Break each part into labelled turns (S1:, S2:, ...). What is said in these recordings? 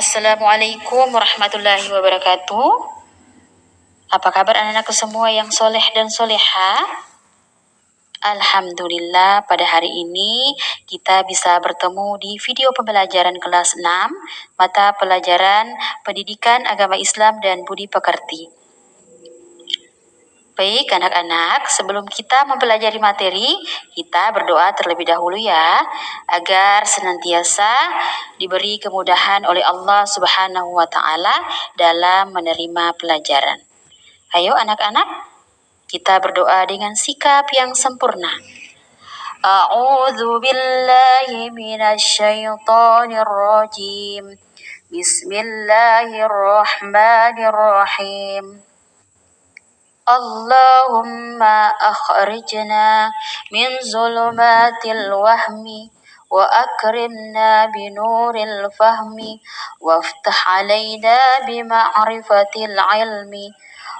S1: Assalamualaikum warahmatullahi wabarakatuh. Apa kabar anak-anakku semua yang soleh dan soleha? Alhamdulillah, pada hari ini kita bisa bertemu di video pembelajaran kelas 6 mata pelajaran Pendidikan Agama Islam dan Budi Pekerti. Baik anak-anak, sebelum kita mempelajari materi, kita berdoa terlebih dahulu ya, agar senantiasa diberi kemudahan oleh Allah Subhanahu wa Ta'ala dalam menerima pelajaran. Ayo anak-anak, kita berdoa dengan sikap yang sempurna. A'udzu billahi minasyaitonir rajim. Bismillahirrahmanirrahim. Allahumma akhrijna min zulumatil wahmi wa akrimna binuril fahmi waftah alaina bima'rifatil ilmi.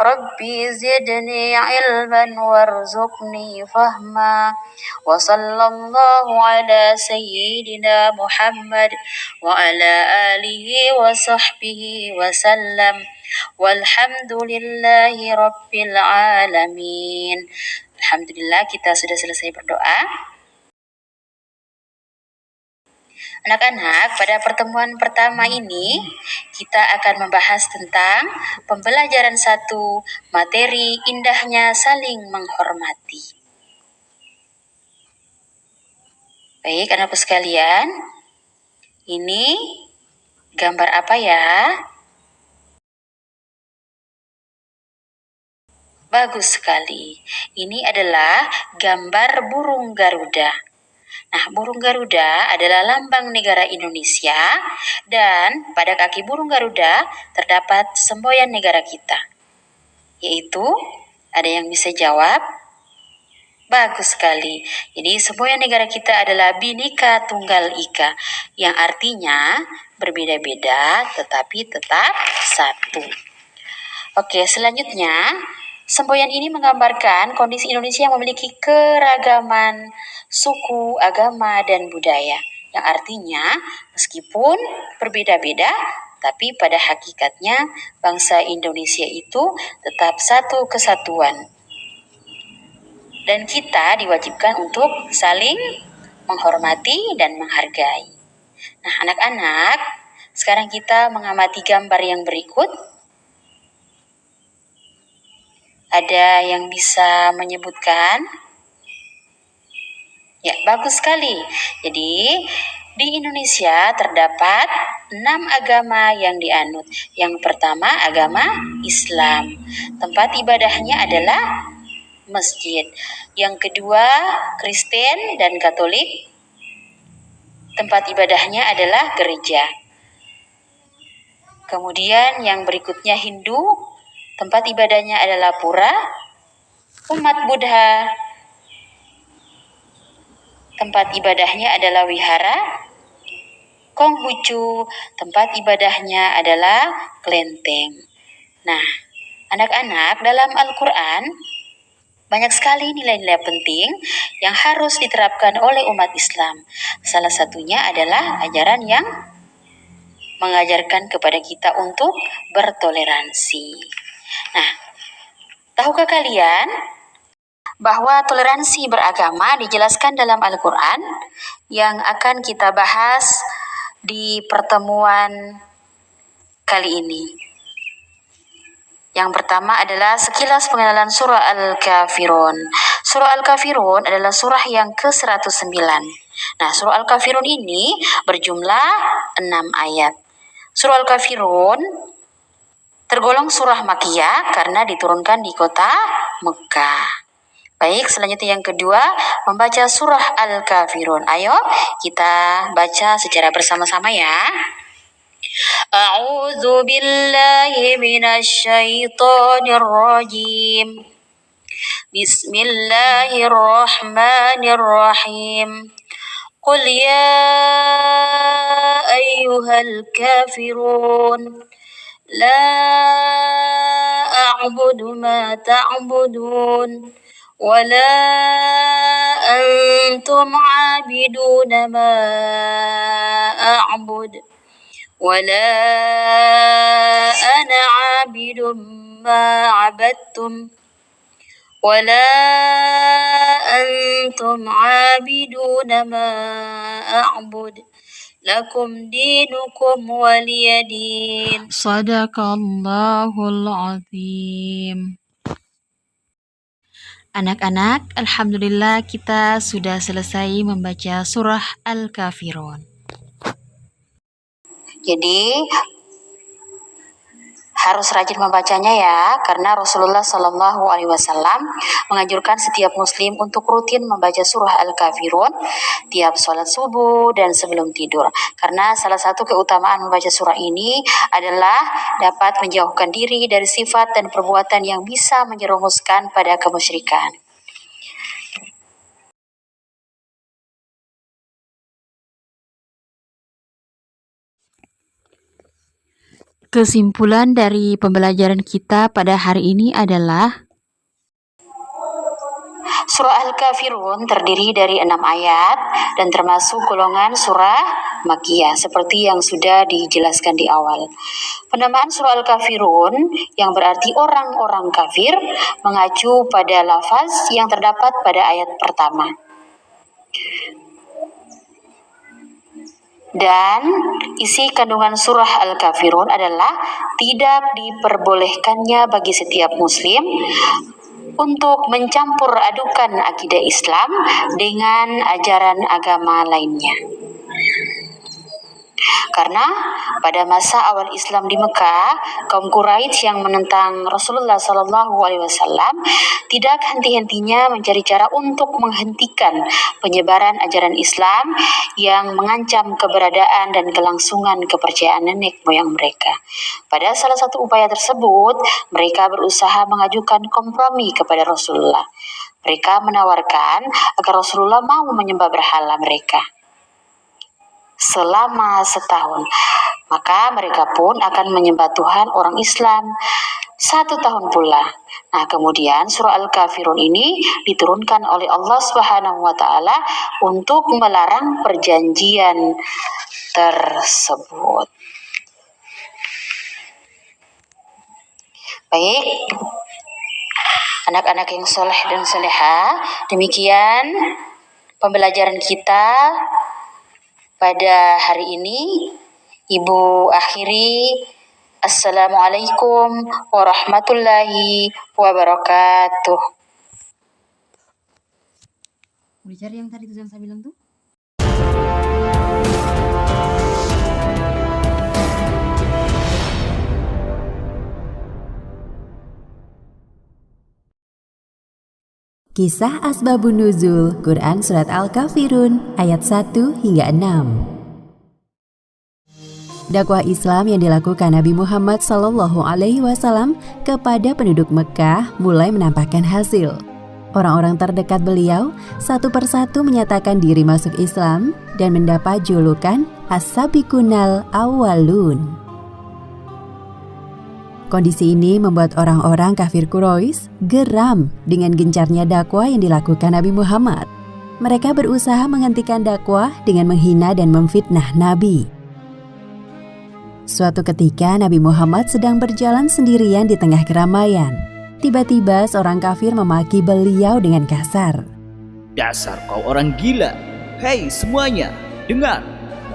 S1: Rabbi zidni ilman warzuqni fahma. Wa sallallahu ala sayyidina Muhammad wa ala alihi wa sahbihi wa sallam. Walhamdulillahi rabbil alamin. Alhamdulillah, kita sudah selesai berdoa. Anak-anak, pada pertemuan pertama ini kita akan membahas tentang pembelajaran 1 materi indahnya saling menghormati. Baik, anak-anakku sekalian, ini gambar apa ya? Bagus sekali. Ini adalah gambar burung Garuda. Nah, burung Garuda adalah lambang negara Indonesia dan pada kaki burung Garuda terdapat semboyan negara kita. Yaitu, ada yang bisa jawab? Bagus sekali. Jadi, semboyan negara kita adalah Bhinneka Tunggal Ika, yang artinya berbeda-beda tetapi tetap satu. Oke, selanjutnya, semboyan ini menggambarkan kondisi Indonesia yang memiliki keragaman suku, agama, dan budaya. Yang artinya, meskipun berbeda-beda, tapi pada hakikatnya bangsa Indonesia itu tetap satu kesatuan. Dan kita diwajibkan untuk saling menghormati dan menghargai. Nah, anak-anak, sekarang kita mengamati gambar yang berikut. Ada yang bisa menyebutkan? Ya, bagus sekali. Jadi, di Indonesia terdapat 6 agama yang dianut. Yang pertama, agama Islam. Tempat ibadahnya adalah masjid. Yang kedua, Kristen dan Katolik. Tempat ibadahnya adalah gereja. Kemudian yang berikutnya Hindu. Tempat ibadahnya adalah pura. Umat Buddha, tempat ibadahnya adalah wihara. Konghucu, tempat ibadahnya adalah kelenteng. Nah, anak-anak, dalam Al-Quran banyak sekali nilai-nilai penting yang harus diterapkan oleh umat Islam. Salah satunya adalah ajaran yang mengajarkan kepada kita untuk bertoleransi. Nah, tahukah kalian bahwa toleransi beragama dijelaskan dalam Al-Quran yang akan kita bahas di pertemuan kali ini? Yang pertama adalah sekilas pengenalan surah Al-Kafirun. Surah Al-Kafirun adalah surah yang ke-109. Nah, surah Al-Kafirun ini berjumlah 6 ayat. Surah Al-Kafirun tergolong surah Makkiyah karena diturunkan di kota Mekah. Baik, selanjutnya yang kedua, membaca surah Al-Kafirun. Ayo, kita baca secara bersama-sama ya. A'udzu billahi minasyaitonir rajim. Bismillahirrahmanirrahim. Qul ya ayyuhal kafirun. La a'budu ma ta'budun wa la antum 'abiduna ma a'bud ولا أنا عابد ما عبدتم ولا أنتم عابدون ما أعبد لكم دينكم ولي دين.
S2: Sadaqallahul azim. Anak-anak, alhamdulillah kita sudah selesai membaca surah Al-Kafirun.
S1: Jadi harus rajin membacanya ya, karena Rasulullah Shallallahu Alaihi Wasallam menganjurkan setiap muslim untuk rutin membaca surah Al-Kafirun tiap sholat subuh dan sebelum tidur. Karena salah satu keutamaan membaca surah ini adalah dapat menjauhkan diri dari sifat dan perbuatan yang bisa menjerumuskan pada kemusyrikan.
S2: Kesimpulan dari pembelajaran kita pada hari ini adalah
S1: Surah Al-Kafirun terdiri dari 6 ayat dan termasuk golongan surah Makkiyah seperti yang sudah dijelaskan di awal. Penamaan surah Al-Kafirun yang berarti orang-orang kafir mengacu pada lafaz yang terdapat pada ayat pertama. Dan isi kandungan surah Al-Kafirun adalah tidak diperbolehkannya bagi setiap muslim untuk mencampur adukan akidah Islam dengan ajaran agama lainnya. Karena pada masa awal Islam di Mekah, kaum Quraisy yang menentang Rasulullah Shallallahu Alaihi Wasallam tidak henti-hentinya mencari cara untuk menghentikan penyebaran ajaran Islam yang mengancam keberadaan dan kelangsungan kepercayaan nenek moyang mereka. Pada salah satu upaya tersebut, mereka berusaha mengajukan kompromi kepada Rasulullah. Mereka menawarkan agar Rasulullah mau menyembah berhala mereka selama setahun. Maka mereka pun akan menyembah Tuhan orang Islam 1 tahun pula. Nah, kemudian surah Al-Kafirun ini diturunkan oleh Allah Subhanahu wa taala untuk melarang perjanjian tersebut. Baik, anak-anak yang soleh dan soleha, demikian pembelajaran kita pada hari ini. Ibu akhiri, Assalamualaikum warahmatullahi wabarakatuh.
S2: Udah cari yang tadi tuh yang saya bilang tuh?
S3: Kisah Asbabun Nuzul Quran Surat Al-Kafirun ayat 1 hingga 6. Dakwah Islam yang dilakukan Nabi Muhammad SAW kepada penduduk Mekah mulai menampakkan hasil. Orang-orang terdekat beliau satu persatu menyatakan diri masuk Islam dan mendapat julukan As-Sabiqunal Awwalun. Kondisi ini membuat orang-orang kafir Quraisy geram dengan gencarnya dakwah yang dilakukan Nabi Muhammad. Mereka berusaha menghentikan dakwah dengan menghina dan memfitnah Nabi. Suatu ketika Nabi Muhammad sedang berjalan sendirian di tengah keramaian. Tiba-tiba seorang kafir memaki beliau dengan kasar.
S4: Dasar kau orang gila. Hei semuanya, dengar.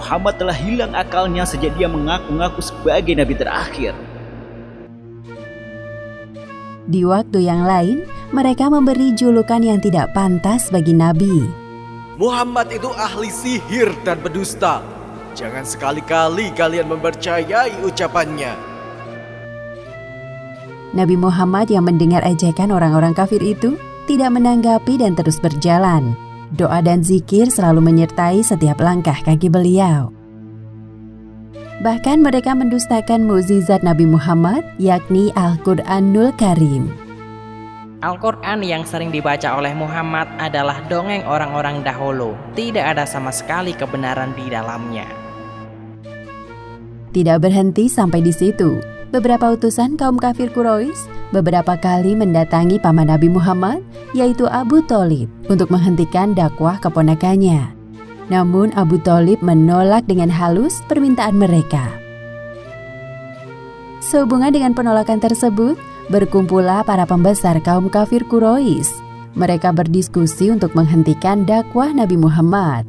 S4: Muhammad telah hilang akalnya sejak dia mengaku-ngaku sebagai nabi terakhir.
S3: Di waktu yang lain, mereka memberi julukan yang tidak pantas bagi Nabi.
S5: Muhammad itu ahli sihir dan pendusta. Jangan sekali-kali kalian mempercayai ucapannya.
S3: Nabi Muhammad yang mendengar ejekan orang-orang kafir itu tidak menanggapi dan terus berjalan. Doa dan zikir selalu menyertai setiap langkah kaki beliau. Bahkan mereka mendustakan mukjizat Nabi Muhammad, yakni Al-Quranul Karim.
S6: Al-Quran yang sering dibaca oleh Muhammad adalah dongeng orang-orang dahulu. Tidak ada sama sekali kebenaran di dalamnya.
S3: Tidak berhenti sampai di situ. Beberapa utusan kaum kafir Quraisy beberapa kali mendatangi paman Nabi Muhammad, yaitu Abu Thalib, untuk menghentikan dakwah keponakannya. Namun Abu Thalib menolak dengan halus permintaan mereka. Sehubungan dengan penolakan tersebut, berkumpullah para pembesar kaum kafir Quraisy. Mereka berdiskusi untuk menghentikan dakwah Nabi Muhammad.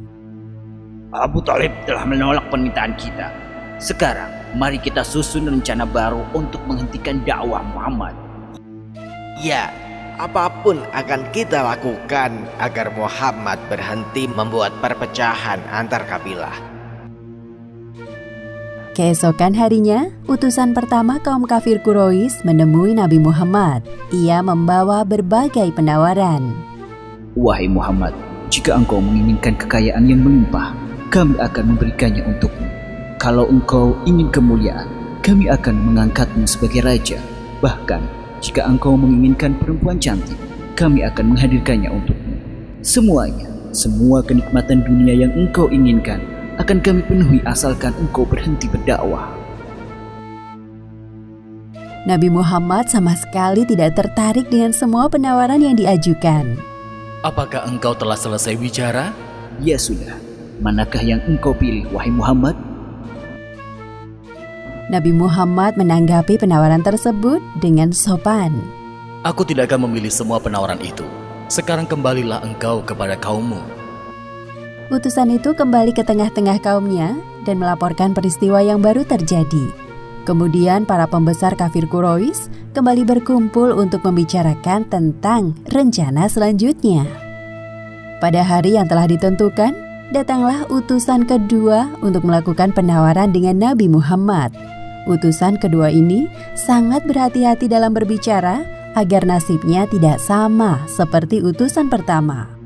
S4: Abu Thalib telah menolak permintaan kita. Sekarang, mari kita susun rencana baru untuk menghentikan dakwah Muhammad.
S5: Ya, apapun akan kita lakukan agar Muhammad berhenti membuat perpecahan antar kabilah.
S3: Keesokan harinya, utusan pertama kaum kafir Quraisy menemui Nabi Muhammad. Ia membawa berbagai penawaran.
S4: Wahai Muhammad, jika engkau menginginkan kekayaan yang melimpah, kami akan memberikannya untukmu. Kalau engkau ingin kemuliaan, kami akan mengangkatmu sebagai raja. Bahkan, jika engkau menginginkan perempuan cantik, kami akan menghadirkannya untukmu. Semuanya, semua kenikmatan dunia yang engkau inginkan akan kami penuhi asalkan engkau berhenti berdakwah.
S3: Nabi Muhammad sama sekali tidak tertarik dengan semua penawaran yang diajukan.
S7: Apakah engkau telah selesai bicara?
S4: Ya sudah, manakah yang engkau pilih, wahai Muhammad?
S3: Nabi Muhammad menanggapi penawaran tersebut dengan sopan.
S7: Aku tidak akan memilih semua penawaran itu. Sekarang kembalilah engkau kepada kaummu.
S3: Utusan itu kembali ke tengah-tengah kaumnya dan melaporkan peristiwa yang baru terjadi. Kemudian para pembesar kafir Quraisy kembali berkumpul untuk membicarakan tentang rencana selanjutnya. Pada hari yang telah ditentukan, datanglah utusan kedua untuk melakukan penawaran dengan Nabi Muhammad. Utusan kedua ini sangat berhati-hati dalam berbicara agar nasibnya tidak sama seperti utusan pertama.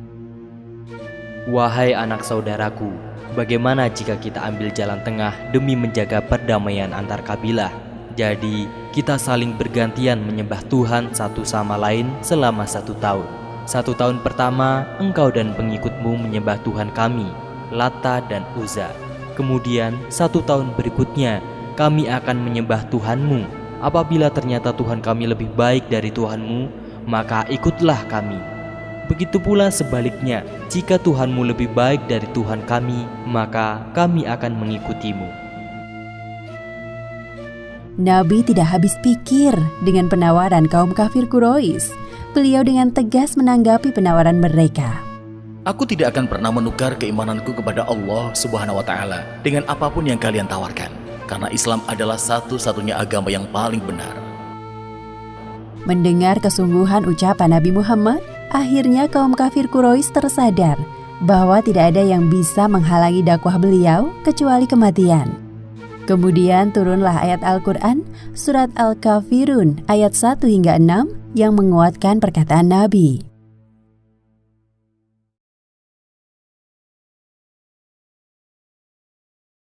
S8: Wahai anak saudaraku, bagaimana jika kita ambil jalan tengah demi menjaga perdamaian antar kabilah? Jadi, kita saling bergantian menyembah Tuhan satu sama lain selama 1 tahun. 1 tahun pertama, engkau dan pengikutmu menyembah Tuhan kami, Lata dan Uzza. Kemudian, 1 tahun berikutnya, kami akan menyembah Tuhanmu. Apabila ternyata Tuhan kami lebih baik dari Tuhanmu, maka ikutlah kami. Begitu pula sebaliknya, jika Tuhanmu lebih baik dari Tuhan kami, maka kami akan mengikutimu.
S3: Nabi tidak habis pikir dengan penawaran kaum kafir Quraisy. Beliau dengan tegas menanggapi penawaran mereka.
S7: Aku tidak akan pernah menukar keimananku kepada Allah Subhanahu wa Ta'ala dengan apapun yang kalian tawarkan, karena Islam adalah satu-satunya agama yang paling benar.
S3: Mendengar kesungguhan ucapan Nabi Muhammad, akhirnya kaum kafir Quraisy tersadar bahwa tidak ada yang bisa menghalangi dakwah beliau kecuali kematian. Kemudian turunlah ayat Al-Quran, surat Al-Kafirun ayat 1 hingga 6 yang menguatkan perkataan Nabi.